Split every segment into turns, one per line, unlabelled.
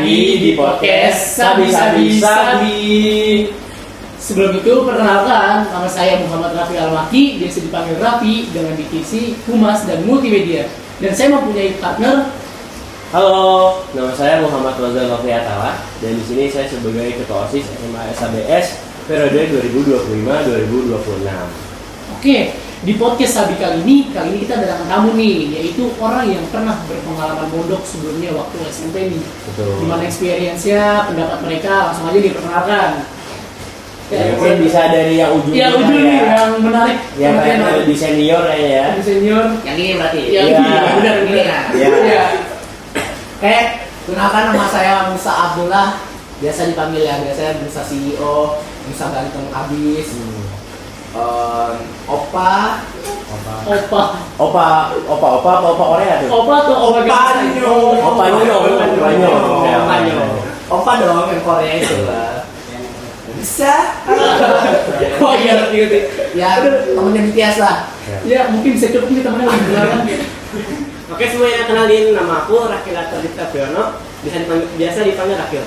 lagi di podcast Sabi Sabi Sabi. Sebelum itu perkenalkan, nama saya Muhammad Rafi Almaki, biasa dipanggil Rafi dengan divisi Humas dan Multimedia. Dan saya mempunyai partner.
Halo, nama saya Muhammad Rozal Noviatala dan di sini saya sebagai Ketua OSIS SMA SABS periode 2025-2026.
Oke, di podcast Sabi kali ini kita datang tamu nih, yaitu orang yang pernah berpengalaman mondok sebelumnya waktu SMP nih.
Betul.
Gimana experience-nya, pendapat mereka, langsung aja diperkenalkan.
Ya, mungkin bisa dari yang ujung.
Yang ujung nih, yang menarik.
Yang kayak lebih senior kayaknya ya.
Lebih senior.
Yang ini berarti?
Yang ini, benar ini ya.
Iya.
Kayak kenalkan, nama saya Musa Abdullah. Biasa dipanggil ya, biasanya Musa CEO, Musa ganteng abis. Opa Korea tuh.
Opa
dong yang Korea itu lah. Bisa.
Oh iya, ngerti.
Ya temennya BTS lah.
Ya mungkin bisa cukup nih temennya lagi kan.
Oke semuanya, kenalin, nama aku Rakil Atardita Biono, biasa dipanggil Rakil.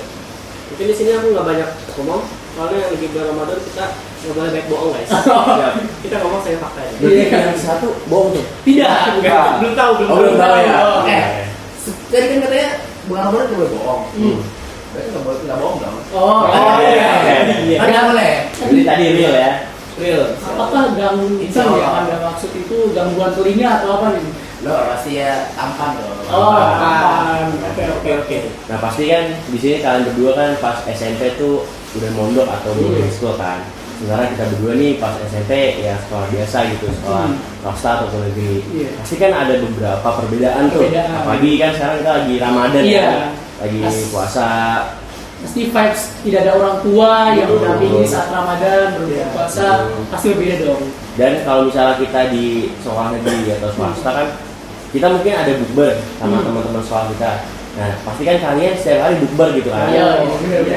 Mungkin di sini aku nggak banyak ngomong, soalnya lagi bulan Ramadan kita nggak boleh banyak bohong guys. Kita ngomong saya fakta ya.
Yang satu bohong tuh.
Tidak,
Belum tahu.
Belum tahu ya.
Jadi kan katanya bulan Ramadan nggak boleh bohong. Berarti nggak bohong dong.
Oh iya.
Kan nggak boleh.
Jadi tadi real ya.
Real.
Apakah gangguan yang Anda maksud itu gangguan telinga atau apa nih?
Lo pasti ya tampan dong.
Oh, tampan. Oke.
Nah pasti kan di sini kalian berdua kan pas SMP tuh udah mondok atau boarding school kan. Sementara kita berdua nih pas SMP ya sekolah biasa gitu, sekolah swasta ataupun negeri. Pasti kan ada beberapa perbedaan tuh. Apalagi kan sekarang kita lagi Ramadan kan, lagi puasa.
Pasti vibes tidak ada orang tua yang mendampingi saat Ramadan berpuasa pasti berbeda dong.
Dan kalau misalnya kita di sekolah negeri atau swasta kan kita mungkin ada bukber sama teman-teman sekolah kita. Nah pasti kan kalian setiap hari bukber gitu kan,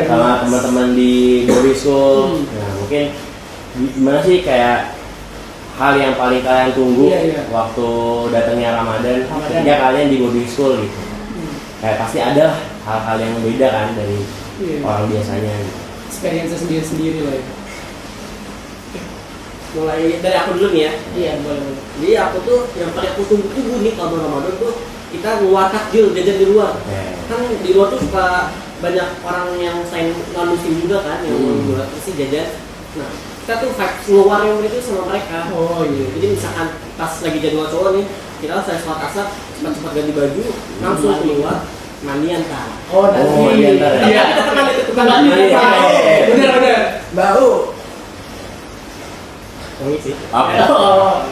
sama teman-teman di boarding school. Nah mungkin gimana sih kayak hal yang paling kalian tunggu waktu datangnya Ramadan ketika kalian di boarding school gitu. Kayak pasti ada hal-hal yang berbeda kan dari orang biasanya gitu.
Experience sendiri-sendiri lah ya.
Mulai dari aku dulu nih ya.
Iya, boleh.
Jadi aku tuh yang paling aku tunggu nih kalau Ramadan tuh kita keluar takjil, jajan di luar. Kan di luar tuh suka banyak orang yang selain non muslim juga kan yang buat sih jajan. Nah kita tuh keluar yang itu sama mereka.
Oh iya.
Jadi misalkan pas lagi jadwal cowok nih, kita saya sholat asar cepat-cepat ganti baju, langsung keluar mandian kan.
Oh nanti.
Iya. Kita mandi.
Benar.
Bau.
Sih.
Oh.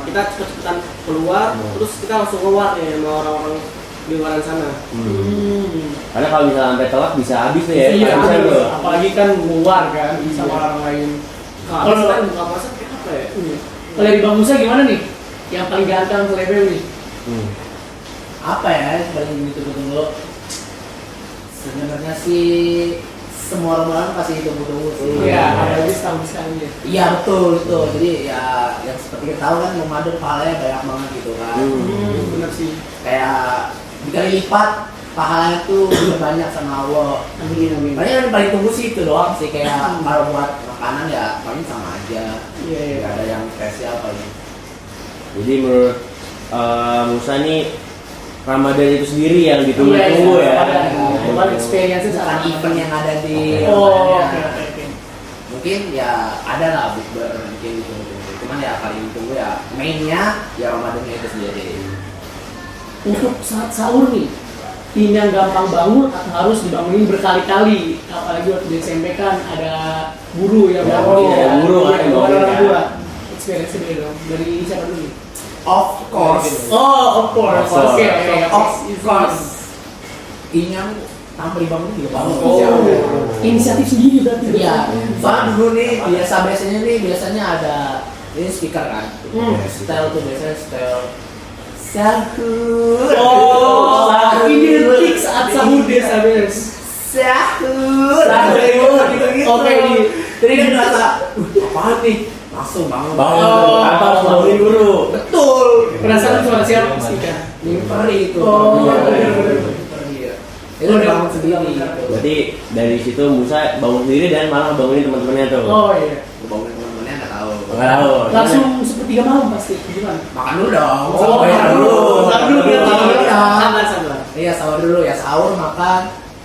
Kita cepet-cepetan keluar, terus kita langsung keluar ya sama orang-orang di luar sana.
Karena kalau misalnya sampai telat bisa habis nih ya.
Iya,
Bisa tuh.
apalagi kan luar kan sama orang lain.
Kalau kita buka puasa kayak apa ya?
Kalau dari Bang Musa gimana nih? Yang paling ganteng selebel nih?
Apa ya paling ditunggu-tunggu? Sebenarnya sih semua orang pasti ditunggu-tunggu sih.
Iya, apalagi setahun sekali ya.
Iya betul. Jadi ya yang seperti kita tahu kan Ramadan pahalanya banyak banget gitu kan.
Benar sih.
Kayak dikali lipat pahalanya tuh lebih banyak sama Allah.
Amin.
Paling yang paling tunggu sih itu doang sih, kayak kalau buat makanan ya paling sama aja.
Iya.
Gak ada yang spesial paling.
Jadi menurut Musa nih Ramadan itu sendiri yang ditunggu-tunggu ya.
Bukan experience
Bukan event yang ada di
Oke.
mungkin ya ada lah bukber mungkin ditunggu-tunggu. Cuman ya paling ditunggu ya mainnya ya Ramadannya itu sendiri.
Untuk saat sahur nih, tim yang gampang bangun atau harus dibangunin berkali-kali? Apalagi waktu di SMP kan ada guru yang bangunin.
Guru kan yang bangunin
orang
kan.
tua. Experience beda dong. Dari siapa dulu nih?
Of course.
Oh, of course. Oke.
Of course. Inyang tanpa dibangun juga bangun.
Inisiatif sendiri berarti.
Iya. Soalnya dulu nih biasanya ada ini speaker kan. Style tuh biasanya style sahur.
Oh, ini detik saat sahur desa bes.
Sahur. Gitu.
Oke nih.
Jadi kan ngerasa, apaan nih? Langsung bangun.
Tanpa harus bangunin guru.
Betul.
Penasaran suara siapa? Pastikan.
Mimpi itu.
Oh, benar.
Itu
Oh,
dibangun
dia-
sendiri.
dia-
Gitu.
Berarti dari situ Musa bangun sendiri dan malah bangunin teman-temannya tuh.
Oh iya.
Bangunin teman-temannya nggak tahu.
Nggak tahu.
Langsung sepertiga malam pasti gimana?
Makan dulu dong.
Oh,
Sahur
makan
dulu.
dulu. Makan dulu, biar
Sahur dulu dong.
Sabar.
Iya sahur dulu ya, sahur makan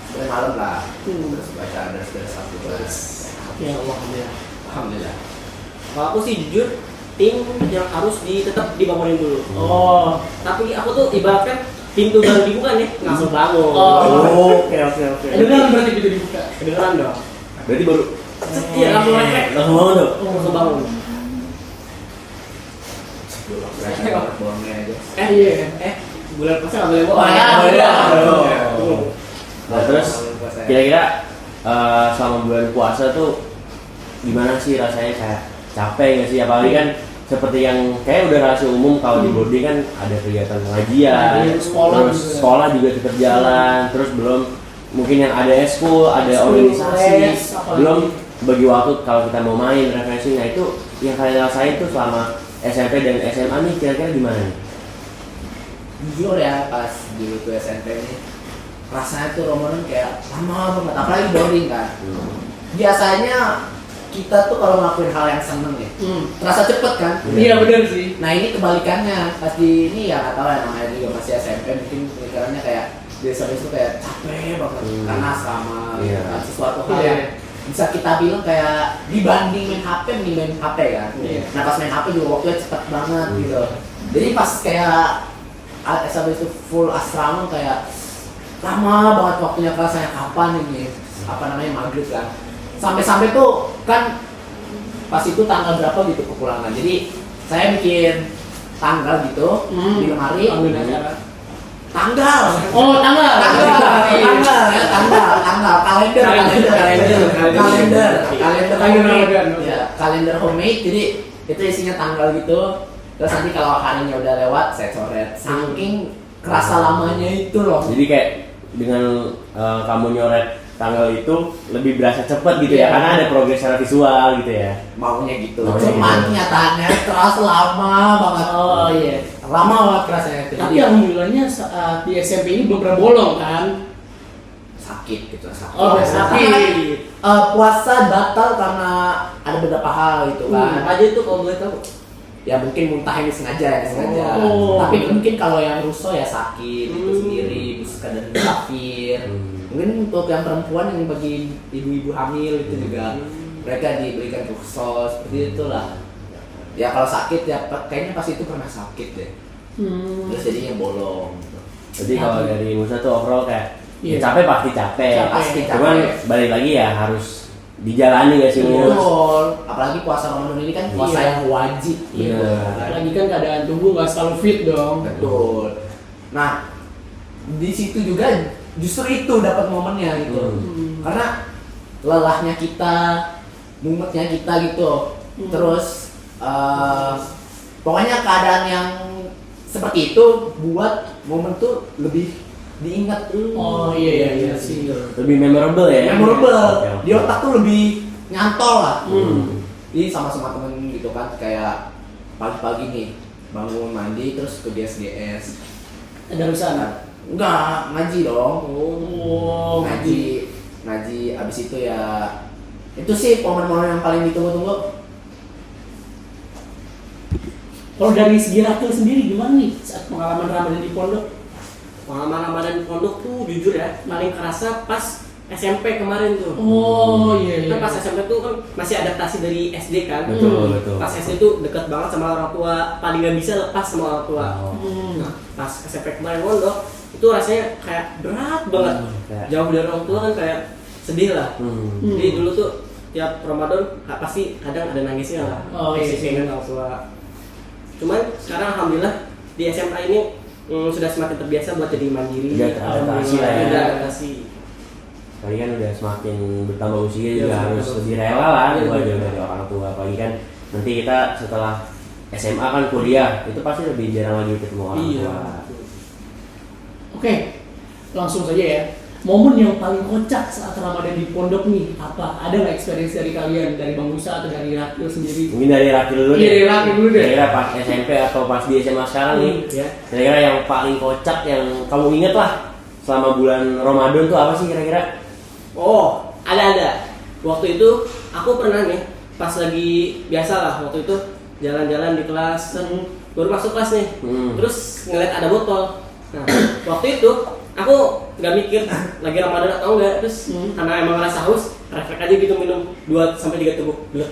sampai malam lah.
Hmm.
Terus baca deres satu kelas.
Ya Allah, alhamdulillah.
Alhamdulillah.
Kalau aku sih jujur tim yang harus tetap dibangunin dulu.
Oh.
Tapi aku tuh ibaratkan pintu baru dibuka nih langsung bangun.
Oh.
Oke.
Kedengeran berarti gitu dibuka.
Kedengeran dong.
Berarti baru
Iya langsung refleks.
langsung bangun tuh.
Langsung bangun.
Berasa banget bohongnya aja.
Iya.
Bulan puasa nggak boleh bohong.
Oh, iya, boleh.
Nah, terus kira-kira selama bulan puasa tuh gimana sih rasanya, kayak capek nggak sih? Apalagi kan seperti yang kayak udah rahasia umum kalau di boarding kan ada kegiatan pengajian,
Iya, sekolah
terus
juga.
sekolah juga tetap jalan, terus belum mungkin yang ada eskul, ada
Eskul,
organisasi,
les, apalagi.
belum bagi waktu kalau kita mau main refreshing. Nah itu yang kalian rasain tuh selama SMP dan SMA nih kira-kira gimana nih?
Jujur ya pas dulu tuh SMP nih rasanya tuh Ramadan kayak lama banget, apalagi boarding kan. Biasanya kita tuh kalau ngelakuin hal yang seneng ya terasa cepet kan.
Iya benar sih.
Nah ini kebalikannya, pas di ini ya nggak tahu ya, namanya juga masih SMP, mungkin pemikirannya kayak desa itu kayak capek banget karena sama
Iya.
kan, sesuatu hal
Iya.
yang bisa kita bilang kayak dibanding main HP mending main HP kan.
Iya.
Nah pas main HP juga waktunya cepet banget
Hmm.
gitu. Jadi pas kayak SMP itu full asrama kayak lama banget waktunya, kerasanya kapan ini apa namanya maghrib kan. Sampai tuh kan pas itu tanggal berapa gitu kepulangan. Jadi saya bikin tanggal gitu di lemari.
Ambil acara.
Tanggal.
Oh, tanggal.
Tanggal, kalender
Kalender
homemade.
Ramadan.
Ya, kalender homemade. Jadi itu isinya tanggal gitu. Terus nanti kalau harinya udah lewat saya coret. Saking kerasa lamanya itu loh.
Jadi kayak dengan kamu nyoret tanggal itu lebih berasa cepet gitu ya,
Iya.
karena ada progres secara visual gitu ya.
Maunya gitu.
Maunya
Cuman
gitu.
kenyataannya terasa lama banget.
Oh iya.
Lama banget kerasanya itu.
Tapi
Jadi
alhamdulillahnya saat di SMP ini belum pernah bolong kan?
sakit gitu, sakit.
Oh,
Karena
sakit.
kan, puasa batal karena ada beberapa hal gitu kan.
Apa aja itu kalau boleh tahu?
Ya mungkin muntah ini sengaja.
Oh.
Tapi mungkin kalau yang ruso ya sakit itu sendiri, bisa kadang kafir. Mungkin untuk yang perempuan yang bagi ibu-ibu hamil itu juga mereka diberikan khusus seperti itulah. Ya kalau sakit ya kayaknya pas itu pernah sakit deh. Terus jadinya bolong. Gitu.
Jadi kalau dari Musa tuh overall kayak
Iya.
capek pasti capek.
Pasti capek.
Cuman balik lagi ya harus dijalani gak sih Mus?
Betul. Apalagi puasa Ramadan ini kan puasa
Iya.
yang wajib.
Iya.
Lagi kan keadaan tubuh nggak selalu fit dong.
Betul. Nah, di situ juga justru itu dapat momennya gitu. Karena lelahnya kita, mumetnya kita gitu. Terus pokoknya keadaan yang seperti itu buat momen tuh lebih diingat.
Oh iya sih.
Lebih memorable ya?
Memorable.
Oke, oke.
Di otak tuh lebih nyantol lah.
Hmm.
Jadi sama temen gitu kan, kayak pagi-pagi nih bangun mandi terus ke GSGS.
Ada urusan.
Enggak, ngaji dong.
Oh,
Ngaji abis itu ya itu sih momen-momen yang paling ditunggu-tunggu.
Kalau dari segi Rakil sendiri gimana nih saat pengalaman Ramadan di pondok?
Pengalaman Ramadan di pondok tuh jujur ya paling kerasa pas SMP kemarin tuh.
Oh iya.
Kan pas SMP tuh kan masih adaptasi dari SD kan.
Betul, betul.
Pas SD tuh dekat banget sama orang tua, paling nggak bisa lepas sama orang tua.
Oh.
Nah, pas SMP kemarin pondok itu rasanya kayak berat banget.
Kayak-
Jauh dari orang tua kan kayak sedih lah. Jadi dulu tuh tiap Ramadan pasti kadang ada nangisnya lah.
Oh, iya.
Pasti pengen orang tua. Cuman sekarang alhamdulillah di SMA ini sudah semakin terbiasa buat jadi mandiri.
Udah teradaptasi lah ya.
Udah adaptasi.
Apalagi kan udah semakin bertambah usia
Iya,
juga harus
betul.
lebih rela lah
Iya,
buat
betul.
jauh dari orang tua. Apalagi kan nanti kita setelah SMA kan kuliah itu pasti lebih jarang lagi ketemu orang
Iya.
tua.
Oke, langsung saja ya. Momen yang paling kocak saat Ramadan di pondok nih apa? Ada nggak experience dari kalian, dari Bang Musa atau dari Rakil sendiri?
Mungkin dari Rakil dulu
Iya, dari Rakil dulu deh.
Kira-kira pas SMP atau pas di SMA sekarang nih,
Ya.
kira-kira yang paling kocak yang kamu inget lah selama bulan Ramadan tuh apa sih kira-kira?
Oh, ada. Waktu itu aku pernah nih pas lagi biasa lah waktu itu jalan-jalan di kelas, baru masuk kelas nih, terus ngeliat ada botol. Nah, waktu itu aku nggak mikir lagi Ramadan atau enggak, terus karena emang ngerasa haus, refleks aja gitu minum 2-3 teguk, gelek.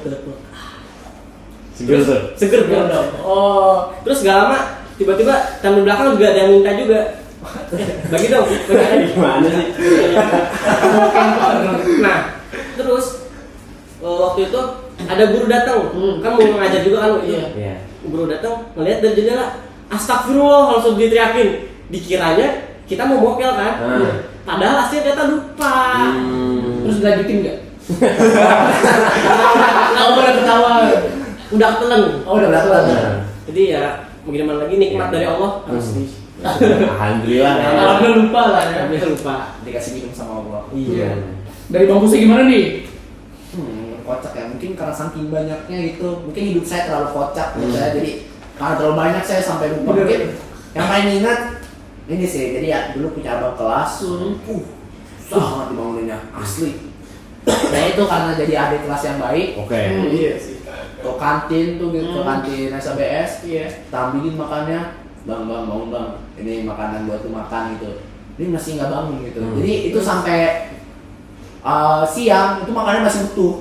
Seger tuh.
Seger dong. Oh, terus gak lama tiba-tiba tamu belakang juga ada yang minta juga. Bagi dong.
Gimana sih?
Nah, terus waktu itu ada guru datang, kan mau ngajar juga kan waktu itu.
Iya.
Guru datang ngeliat dari jendela, astagfirullah langsung diteriakin. Dikiranya kita mau mokel kan, padahal aslinya ternyata lupa.
Terus dilanjutin nggak? Udah ketawa.
Udah ketelan.
Udah ketelan.
Jadi ya mau gimana lagi nikmat dari Allah harus di.
Alhamdulillah.
Alhamdulillah lupa lah ya.
Tapi lupa.
Dikasih minum sama Allah.
Iya.
Dari Bang Pusi gimana nih?
Kocak ya, mungkin karena saking banyaknya gitu, mungkin hidup saya terlalu kocak gitu ya, jadi karena terlalu banyak saya sampai lupa. Mungkin yang paling ingat ini sih, jadi ya dulu punya abang kelas, susah banget dibanguninnya, asli. Nah itu karena jadi adik kelas yang baik,
Oke.
Iya sih.
ke kantin tuh gitu, ke kantin SABS,
Iya.
tambilin makannya, bang bangun bang, ini makanan buat lu makan gitu. Ini masih nggak bangun gitu, jadi itu sampai siang itu makannya masih utuh.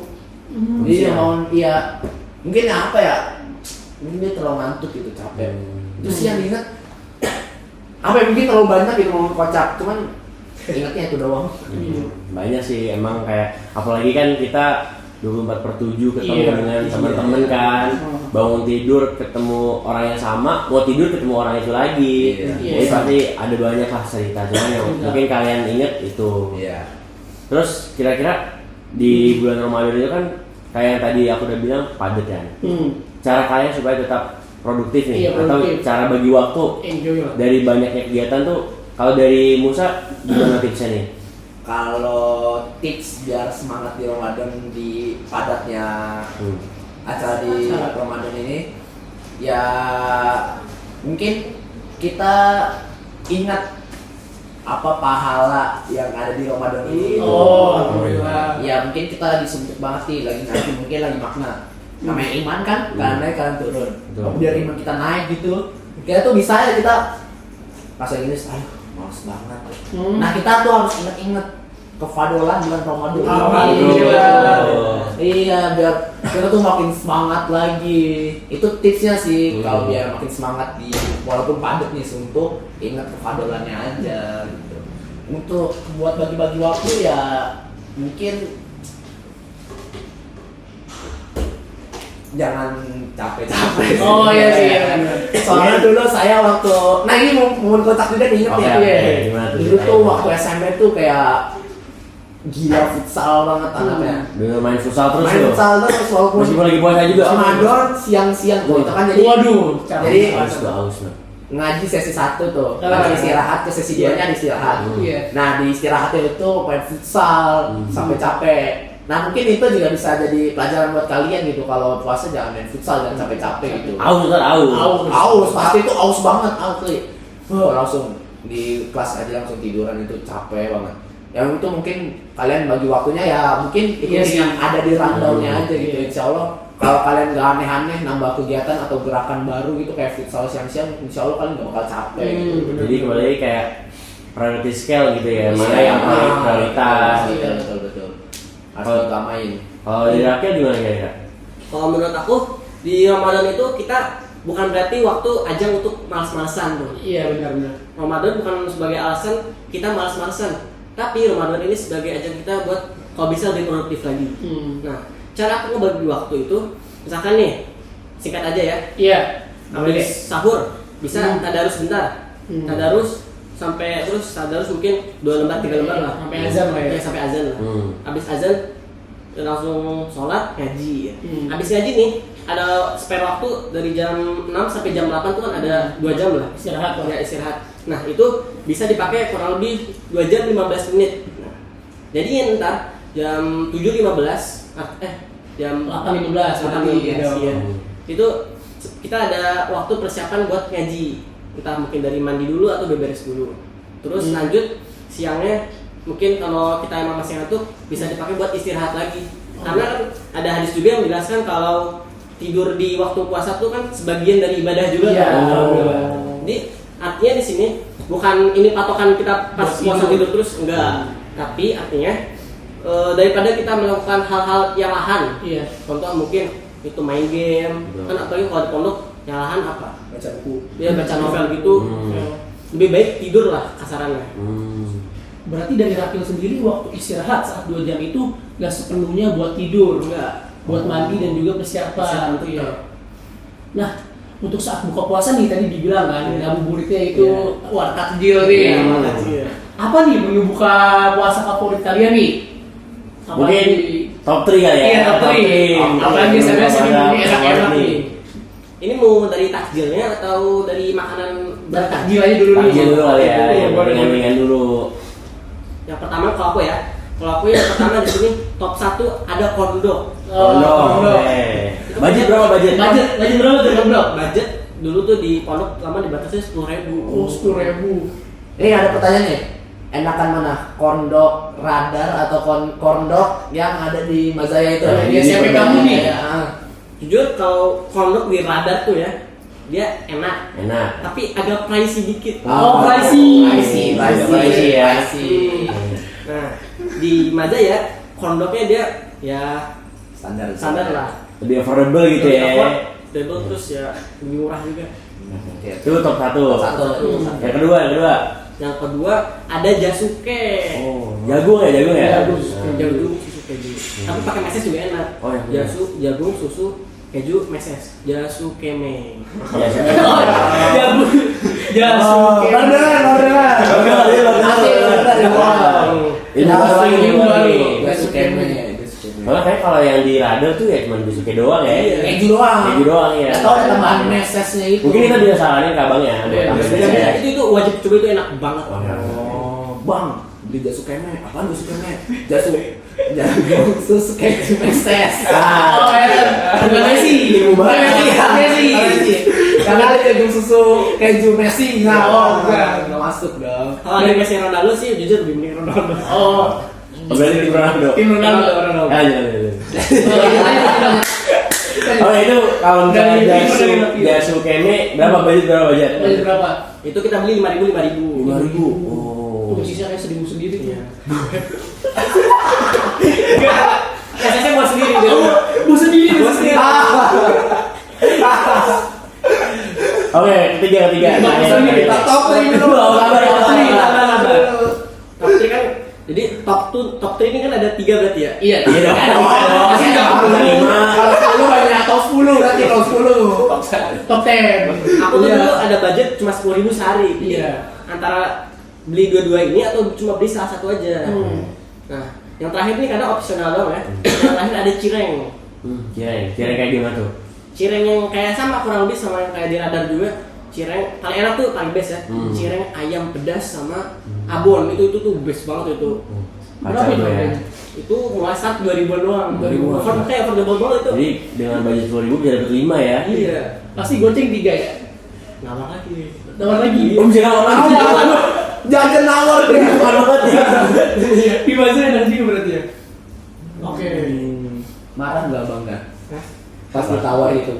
Jadi dia mau mungkin apa ya, mungkin dia terlalu ngantuk gitu, capek. Itu sih yang diingat. Apa ya, mungkin terlalu banyak gitu ngomong kocak, cuman ingatnya itu doang.
Banyak sih emang, kayak apalagi kan kita 24/7 ketemu
Iya,
dengan
iya.
teman-teman kan, bangun tidur ketemu orang yang sama, mau tidur ketemu orang itu lagi.
Iya.
Jadi pasti ada banyak lah cerita, cuman yang mungkin kalian inget itu.
Iya.
Terus kira-kira di bulan Ramadan itu kan kayak yang tadi aku udah bilang padat kan. Cara kalian supaya tetap produktif nih,
Iya, produktif.
atau cara bagi waktu
Enjoy lah.
dari banyaknya kegiatan tuh, kalau dari Musa gimana tipsnya nih?
Kalau tips biar semangat di Ramadan di padatnya acara di Ramadan ini, ya mungkin kita ingat apa pahala yang ada di Ramadan ini.
Oh, alhamdulillah.
Ya mungkin kita lagi suntuk banget nih, lagi ngaji, mungkin lagi makna. Namanya iman kan, kalian naik kalian turun.
Betul.
Biar iman kita naik gitu, kita tuh bisa ya kita pas lagi nulis, aduh males banget. Nah kita tuh harus inget-inget kefadolan bulan Ramadan.
Alhamdulillah.
Iya, biar kita tuh makin semangat lagi. Itu tipsnya sih, kalau biar makin semangat di walaupun padat nih suntuk, ingat kefadolannya aja gitu. Untuk buat bagi-bagi waktu ya mungkin jangan capek-capek.
Oh iya sih. Iya.
Soalnya dulu saya waktu, nah ini momen kotak juga diinget
Oke,
ya.
oke.
Iya.
Gimana tuh
Dulu tuh
ceritanya?
waktu SMP tuh kayak gila futsal banget anaknya.
Dengan main futsal terus
Main
tuh.
futsal terus walaupun
Meskipun lagi puasa juga.
Ramadan siang-siang tuh itu kan jadi
Waduh.
Jadi
Haus tuh, haus tuh.
ngaji sesi 1 tuh,
Ah.
nanti istirahat ke sesi 2 nya istirahat.
Iya.
Nah di istirahatnya itu main futsal sampai capek. Nah mungkin itu juga bisa jadi pelajaran buat kalian gitu, kalau puasa jangan main futsal, jangan capek-capek gitu.
Haus kan, haus.
Aus pasti itu aus banget, langsung di kelas aja langsung tiduran, itu capek banget. Yang itu mungkin kalian bagi waktunya ya mungkin
Iya
ikutin
sih.
yang ada di rundownnya aja gitu.
Iya.
Insya Allah kalau kalian gak aneh-aneh nambah kegiatan atau gerakan baru gitu kayak futsal siang-siang, insya Allah kalian gak bakal capek gitu.
Jadi kembali kayak priority scale gitu ya, mana
Iya,
yang paling
ah,
prioritas.
Iya betul. Harus
Kalau-
diutamain.
Kalau dari Rakyat gimana kira-kira?
Kalau menurut aku di Ramadan itu kita bukan berarti waktu ajang untuk malas-malasan tuh.
Iya benar-benar.
Ramadan bukan sebagai alasan kita malas-malasan, tapi Ramadan ini sebagai ajang kita buat kalau bisa lebih produktif lagi. Nah, cara aku ngebagi waktu itu, misalkan nih, singkat aja ya,
Iya.
habis sahur bisa tadarus bentar, tadarus sampai mungkin 2 lembar 3 lembar lah,
Sampai azan lah ya.
Ya, sampai azan lah. Habis azan langsung sholat ngaji ya. Habis ngaji nih ada spare waktu dari jam 6 sampai jam 8 tuh kan ada 2 jam lah
Istirahat lah.
ya istirahat. Nah itu bisa dipakai kurang lebih 2 jam 15 menit. Nah, jadi ntar jam 7.15 jam
8.15
ya. Itu kita ada waktu persiapan buat ngaji, entah mungkin dari mandi dulu atau beberes dulu, terus lanjut siangnya mungkin kalau kita emang masih ngantuk bisa dipakai buat istirahat lagi. Karena kan ada hadis juga yang menjelaskan kalau tidur di waktu puasa tuh kan sebagian dari ibadah juga
Iya.
kan. Jadi artinya di sini bukan ini patokan kita pas
Buat
puasa
tidur.
tidur terus enggak. Tapi artinya daripada kita melakukan hal-hal yang lahan.
Iya.
Contoh mungkin itu main game, kan apalagi kalau di pondok yang lahan apa?
Baca buku.
Ya baca novel gitu. Lebih baik tidur lah kasarannya.
Berarti dari Rakil sendiri waktu istirahat saat 2 jam itu nggak sepenuhnya buat tidur,
Enggak.
buat mandi dan juga persiapan.
Persiapan,
Gitu ya.
betul.
Nah, untuk saat buka puasa nih tadi dibilang kan, ngabuburitnya itu
Iya.
war takjil nih.
Iya, makasih ya.
Apa nih menu buka puasa favorit kalian nih? Apa
Mungkin
nih?
top 3 kali ya.
Iya, top 3. Apalagi saya biasa ini enak-enak nih.
Ini mau dari takjilnya atau dari makanan
Dari takjil aja dulu nih.
Takjil dulu kali ya,
Iya,
yang
boleh.
ringan-ringan dulu.
Yang pertama kalau aku ya, yang pertama di sini top 1 ada kondok.
Kondok.
Budget berapa budget?
Budget berapa tuh kondok?
Budget dulu tuh di pondok lama dibatasi 10.000.
Oh, 10.000.
Ini ada pertanyaan nih. Enakan mana? Kondok radar atau kondok yang ada di Mazaya itu?
Nah,
di SMP kamu nih.
Ya.
Jujur kalau kondok di radar tuh ya, dia enak,
Enak.
tapi agak pricey dikit.
Oh, pricey.
Pricey ya.
Nah, di Mazaya kondoknya dia ya standar lah.
Lebih affordable gitu ya.
Double terus ya lebih murah juga.
Itu top 1.
Satu.
Yang kedua.
Yang kedua ada jasuke.
Oh, jagung ya.
Jagung.
Jagung, susu keju. Tapi pakai meses juga enak.
Oh, iya.
Jagung, susu, keju, meses. Jasukeme.
Ya,
Jagung.
Ini baru. Malah kayak kalau yang di radar tuh ya cuma Jasuke doang ya.
Iya.
Keju doang.
Keju doang ya.
Atau ada tambahan mesesnya itu.
Mungkin kita bisa saranin ke abang ya. buat
Iya,
tambahin
bisa.
mesnya.
Itu wajib coba, itu enak banget.
Oh, Bang, beli Jasukeme. Apaan Jasukeme? Jagung susu keju meses.
Oh, ya. Bukan sih.
Karena ada jagung susu keju Messi. Nah, enggak masuk dong.
Kalau ada Messi Ronaldo sih jujur lebih mending Ronaldo.
Oh,
Berarti tim Ronaldo.
tim Ronaldo.
Lanjut. Oh itu kalau misalnya Jasukeme berapa budget?
Budget berapa?
Itu kita beli 5.000.
5.000.
Oh, sisanya kayak 1.000 sendiri tuh.
Saya buat sendiri dia.
Bu sendiri.
Oke, ketiga.
Top 3 dulu.
Top 3 kan, jadi top 3 ini kan ada 3 berarti ya.
Iya.
Iya dong.
Masih nggak
Top
perlu.
5.
Kalau 10 banyak top 10 berarti top 10.
Top 10.
Aku tuh dulu ada budget cuma 10.000 sehari.
Iya.
Antara beli dua-dua ini atau cuma beli salah satu aja. Nah, yang terakhir ini karena opsional dong ya. Yang terakhir ada cireng.
Kira kayak gimana tuh?
Cireng yang kayak sama kurang lebih sama yang kayak di radar juga. Cireng paling enak tuh paling best ya. Cireng ayam pedas sama abon itu tuh best banget itu.
Berapa itu?
Itu mulai start 2.000-an doang.
2.000-an.
Kayak affordable banget itu.
Jadi dengan budget 10.000 bisa dapat 5 ya.
Iya.
Pasti goceng 3 ya.
Nawar lagi.
Nawar lagi.
Om jangan orang
Jangan nawar deh.
banget ya.
Di Mazaya nanti berarti ya. Oke.
Marah enggak Bang kan?
Hah?
Pas ditawar itu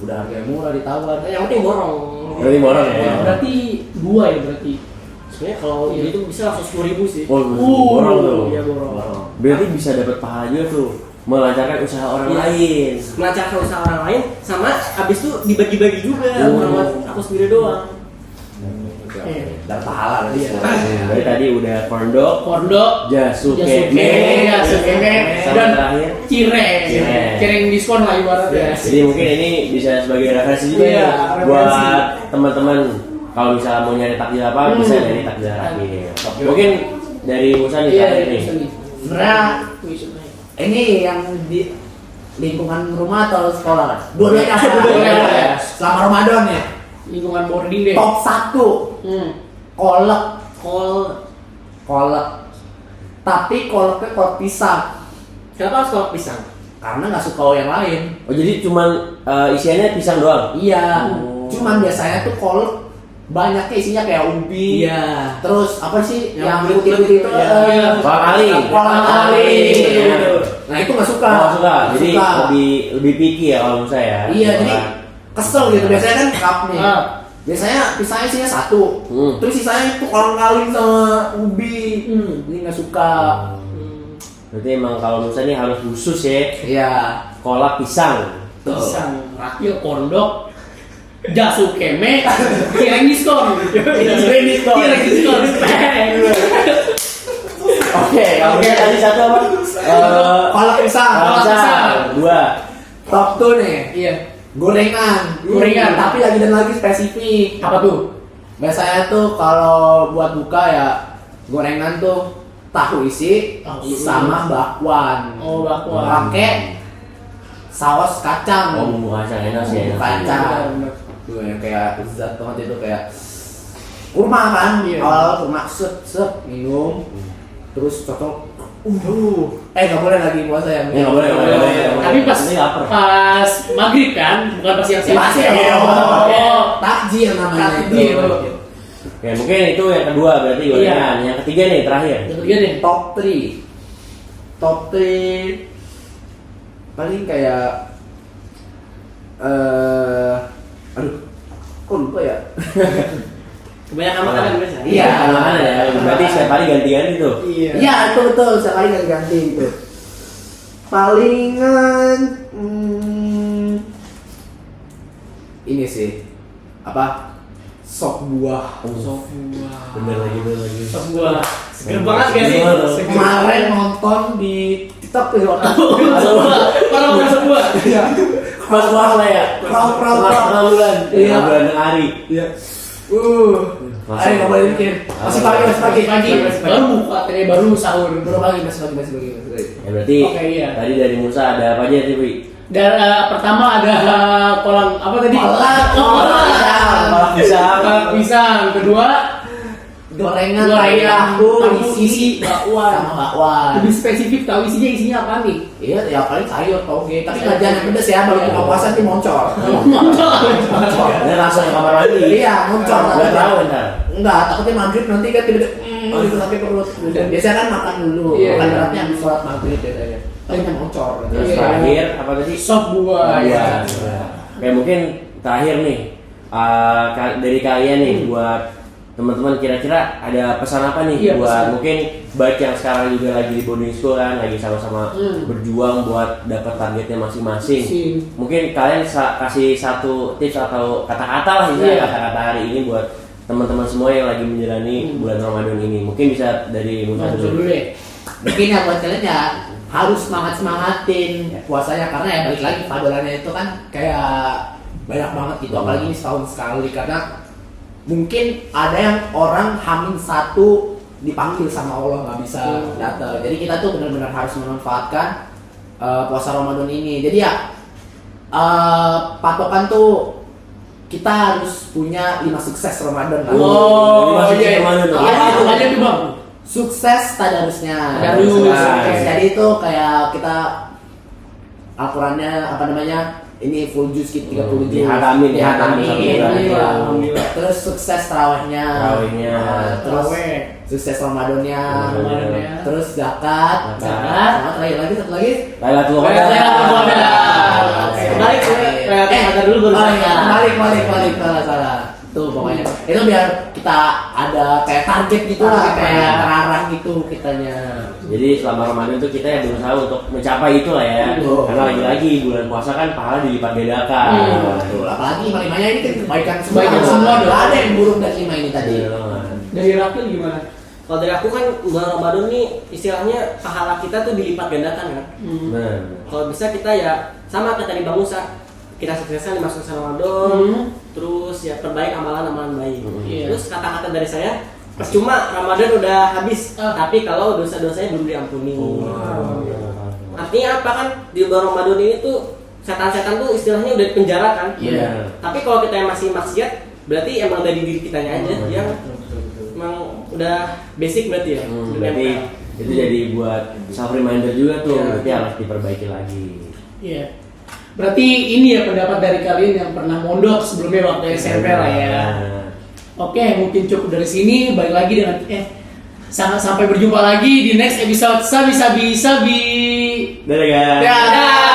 udah harga murah ditawar.
Yang penting borong.
Berarti borong ya.
Berarti 2 ya berarti.
Sebenarnya kalau itu bisa langsung 10.000 sih.
Oh, borong tuh.
Iya borong.
Berarti bisa dapat pahala juga tuh. Melancarkan usaha orang
Iya.
lain.
Melancarkan usaha orang lain sama abis itu dibagi-bagi juga bukan buat aku sendiri doang.
Dan pahala tadi.
Dari tadi udah kondok,
Kondok,
Jasukeme,
dan
terakhir
cireng.
Cireng.
Cireng diskon lah ibaratnya.
Jadi mungkin ini bisa sebagai referensi juga
Iya,
ya
referensi.
buat teman-teman kalau misalnya mau nyari takjil apa bisa dari takjil Rakil. Mungkin dari Musa nih
Iya,
terakhir nih.
Sebenarnya ini yang di lingkungan rumah atau sekolah? Dua-duanya.
Dua-duanya.
Selama Ramadan ya.
Lingkungan boarding deh.
Top 1 kolek. Tapi koleknya kolek pisang.
Kenapa harus kolak pisang?
Karena nggak suka yang lain.
Oh jadi cuman isiannya pisang doang?
Iya. Cuman biasanya tuh kolek banyaknya isinya kayak ubi.
Iya.
Terus apa sih
Yang
yang
bulat-bulat
putih itu?
iya.
Kolang kaling.
Kolang kaling.
Iya.
Nah itu nggak suka.
Oh, suka. Jadi
Suka.
lebih picky ya kalau menurut saya.
Iya, jadi kesel gitu. Biasanya kan cup nih.
Ah.
Biasanya pisangnya isinya satu.
Hmm.
Terus sisanya itu kolang kaling sama ubi. Ini nggak suka.
Berarti emang kalau menurut saya ini harus khusus ya.
Iya.
Kolak pisang.
Pisang, rakil, kondok, jasu keme, kireng diskon.
Kireng diskon.
Kireng diskon.
Oke, kalau
Oke.
tadi satu apa?
Kolak pisang.
Kolak
pisang.
pisang. Dua.
Top tuh nih.
Iya.
Gorengan.
Gorengan.
Tapi lagi dan lagi spesifik.
Apa tuh?
Biasanya tuh kalau buat buka ya gorengan tuh tahu isi
Tahu isi.
sama bakwan.
Oh, bakwan.
Pakai saus kacang.
Oh, bumbu kacang enak sih.
Bumbu
Enak sih.
kacang. Tuh yang kayak zat banget itu kayak kurma kan.
Iya.
Awal kurma set minum. Terus cocok. Nggak boleh lagi puasa ya.
Ya, nggak boleh, nggak boleh.
Tapi pas
Ini lapar.
pas maghrib kan, bukan pas siang-siang.
Pasti
Oh,
takjil namanya
Takjil.
itu.
Ya mungkin itu yang kedua berarti gorengan. Yang ketiga nih terakhir.
yang ketiga nih.
Top 3. Top 3 paling kayak aduh, kok lupa ya?
Kebanyakan makanan biasa.
Iya.
Makanan ya. Berarti setiap hari ganti-ganti tuh.
Iya.
Iya, itu betul, sekali ganti itu. Palingan ini sih apa? Sop buah.
Sop buah.
Bener lagi.
Sop buah. Seger banget gak sih?
Bener.
Seger.
Kemarin nonton di TikTok tuh waktu
Sop buah. Parah banget sop buah.
Iya.
Pas puasa ya. Tengah bulan.
Iya.
Bulan hari.
Iya.
Masih.
Ayo nggak boleh mikir. Masih pagi.
Pagi. Baru buka, tadi baru sahur.
Baru pagi, masih pagi.
Ya berarti
Oke, iya.
tadi dari Musa ada apa aja sih, Wi?
Dan pertama ada kolang apa tadi?
Kolak pisang.
Kolak pisang. Kedua
Gorengan,
gorengan,
tahu,
isi bakwan.
sama bakwan.
Lebih spesifik tahu isinya apa nih?
Iya, ya paling sayur toge. Tapi nggak jangan yang pedes ya, baru buka puasa sih moncor.
Ini langsung ke kamar mandi.
Iya, moncor.
Nggak tahu ntar.
Enggak, takutnya maghrib nanti kan tiba-tiba gitu sampai perut. Dan biasanya kan makan dulu,
Iya.
makan beratnya habis sholat maghrib biasanya. Paling moncor.
Terus
Iya.
terakhir apa tadi?
Sop buah.
Iya.
Ya.
Kayak mungkin terakhir nih dari kalian nih buat teman-teman kira-kira ada pesan apa nih
Iya,
buat
pesan.
mungkin baik yang sekarang juga lagi di boarding school kan lagi sama-sama berjuang buat dapat targetnya masing-masing. Mungkin kalian kasih satu tips atau kata-kata lah
Iya.
kata-kata hari ini buat teman-teman semua yang lagi menjalani bulan Ramadan ini. Mungkin bisa dari Musa
Dulu deh.
Mungkin ya buat kalian ya harus semangatin puasanya karena ya balik lagi padolannya itu kan kayak banyak banget gitu apalagi ini setahun sekali karena mungkin ada yang orang H-1 dipanggil sama Allah nggak bisa datang. Jadi kita tuh benar-benar harus memanfaatkan puasa Ramadan ini. Jadi ya patokan tuh kita harus punya 5 sukses Ramadan kan.
Oh,
iya.
Ramadan tuh.
Apa itu aja tuh bang?
Sukses tadarusnya.
Tadarus.
Jadi itu kayak kita Al-Qurannya apa namanya? Ini full juz 30 juz.
Dihatamin, dihatamin.
Alhamdulillah.
Terus sukses tarawihnya.
Tarawihnya.
Terus
Tarawih.
sukses Ramadannya.
Ramadannya.
Terus zakat.
Zakat.
Sama terakhir lagi satu lagi.
Lailatul Qadar.
Lailatul Qadar.
Oke.
Balik kata dulu baru
Oh iya,
zakat.
balik salah. Tuh pokoknya itu biar kita ada kayak target gitu lah,
Target,
kayak
ya.
terarah gitu kitanya.
Jadi selama Ramadan tuh kita ya berusaha untuk mencapai itu lah ya.
Betul.
Karena lagi-lagi bulan puasa kan pahala dilipat gandakan.
Betul. Apalagi lima-limanya ini kan kebaikan semua.
Kebaikan semua dong.
Nggak ada yang buruk dari lima ini tadi.
Iya, kan.
Dari Rakil gimana?
Kalau dari aku kan bulan Ramadan nih istilahnya pahala kita tuh dilipat gandakan kan.
Benar.
Kalau bisa kita ya sama kayak tadi Bang Musa, kita sukseskan 5 sukses Ramadan, terus ya perbaik amalan-amalan baik.
Iya.
Terus kata-kata dari saya, percuma Ramadan udah habis, tapi kalau dosa-dosanya belum diampuni. Artinya apa kan di bulan Ramadan ini tuh setan-setan tuh istilahnya udah di penjara kan.
Iya.
Tapi kalau kita yang masih maksiat, berarti emang dari diri kitanya aja yang emang udah basic berarti ya. Udah
Berarti
nempel.
itu jadi buat self reminder juga tuh.
Iya.
Berarti harus diperbaiki lagi.
Iya. Berarti ini ya pendapat dari kalian yang pernah mondok sebelumnya waktu SMP lah ya.
Nah,
Oke, mungkin cukup dari sini. Balik lagi dengan sampai berjumpa lagi di next episode Sabi Sabi Sabi.
Dadah guys.
Dadah.